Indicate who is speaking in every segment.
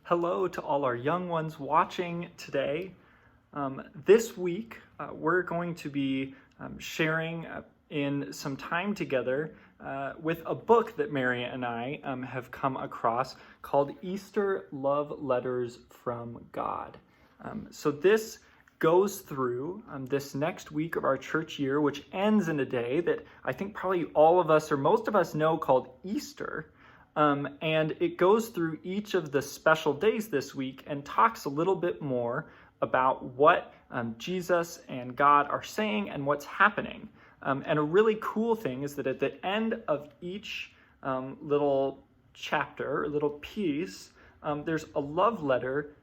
Speaker 1: Hello to all our young ones watching today. This week, we're going to be sharing in some time together with a book that Mary and I have come across called Easter Love Letters from God. So this goes through this next week of our church year, which ends in a day that I think probably all of us or most of us know called Easter. And it goes through each of the special days this week and talks a little bit more about what Jesus and God are saying and what's happening. And a really cool thing is that at the end of each little chapter, little piece, there's a love letter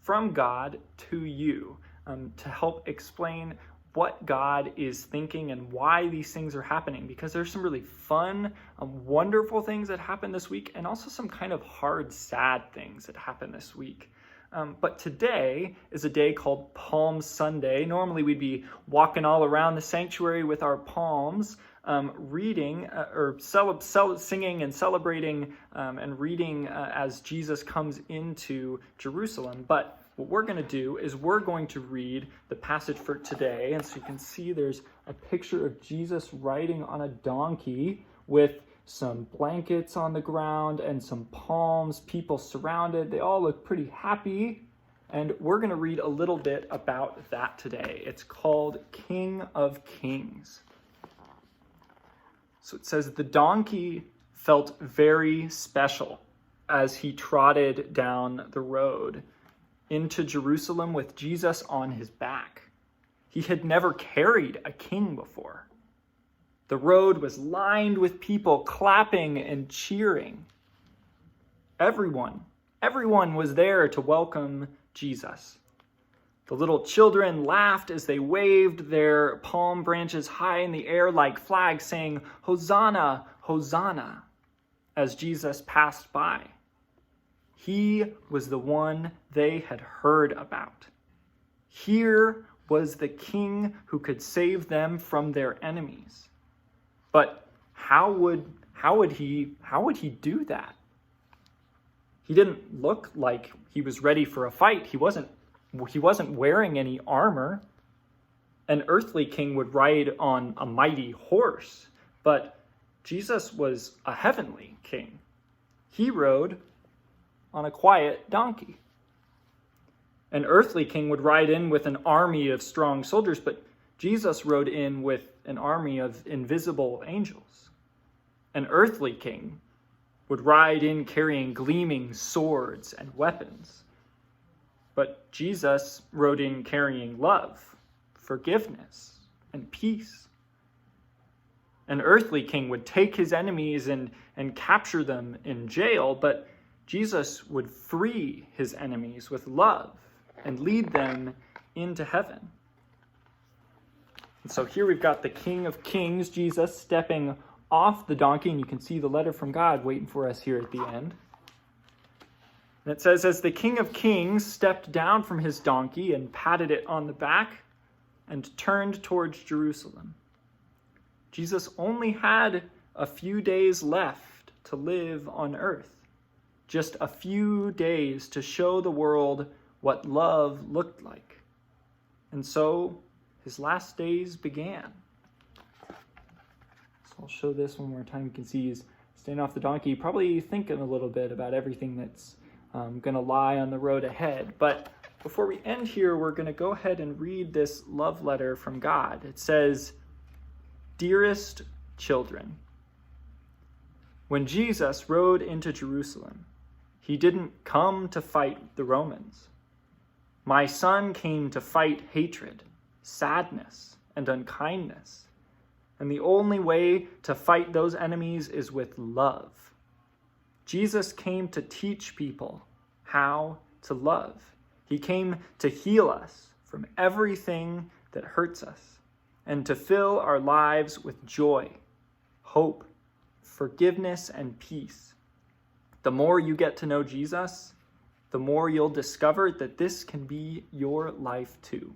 Speaker 1: from God to you to help explain what God is thinking and why these things are happening, because there's some really fun, wonderful things that happen this week and also some kind of hard, sad things that happen this week. But today is a day called Palm Sunday. Normally we'd be walking all around the sanctuary with our palms, reading or singing and celebrating and reading as Jesus comes into Jerusalem. But what we're going to do is we're going to read the passage for today. And so you can see there's a picture of Jesus riding on a donkey with some blankets on the ground and some palms, people surrounded. They all look pretty happy. And we're going to read a little bit about that today. It's called King of Kings. So it says, the donkey felt very special as he trotted down the road into Jerusalem with Jesus on his back. He had never carried a king before. The road was lined with people clapping and cheering. Everyone was there to welcome Jesus. The little children laughed as they waved their palm branches high in the air like flags, saying, "Hosanna, Hosanna," as Jesus passed by. He was the one they had heard about. Here was the king who could save them from their enemies. But how would he do that? He didn't look like he was ready for a fight. He wasn't wearing any armor. An earthly king would ride on a mighty horse, but Jesus was a heavenly king. He rode on a quiet donkey. An earthly king would ride in with an army of strong soldiers, but Jesus rode in with an army of invisible angels. An earthly king would ride in carrying gleaming swords and weapons, but Jesus rode in carrying love, forgiveness, and peace. An earthly king would take his enemies and capture them in jail, but Jesus would free his enemies with love and lead them into heaven. And so here we've got the King of Kings, Jesus, stepping off the donkey, and you can see the letter from God waiting for us here at the end. And it says, as the King of Kings stepped down from his donkey and patted it on the back and turned towards Jerusalem. Jesus only had a few days left to live on earth. Just a few days to show the world what love looked like. And so his last days began. So I'll show this one more time. You can see he's staying off the donkey, probably thinking a little bit about everything that's going to lie on the road ahead. But before we end here, we're going to go ahead and read this love letter from God. It says, "Dearest children, when Jesus rode into Jerusalem, he didn't come to fight the Romans. My son came to fight hatred, sadness, and unkindness. And the only way to fight those enemies is with love. Jesus came to teach people how to love. He came to heal us from everything that hurts us and to fill our lives with joy, hope, forgiveness, and peace. The more you get to know Jesus, the more you'll discover that this can be your life too.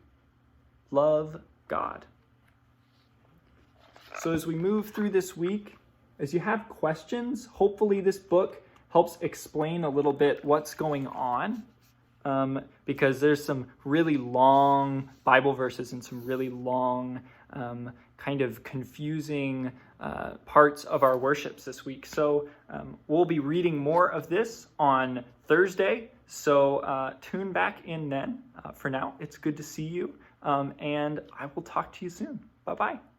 Speaker 1: Love God." So as we move through this week, as you have questions, hopefully this book helps explain a little bit what's going on, because there's some really long Bible verses and some really long kind of confusing parts of our worships this week. So we'll be reading more of this on Thursday. So tune back in then. For now, it's good to see you, and I will talk to you soon. Bye-bye.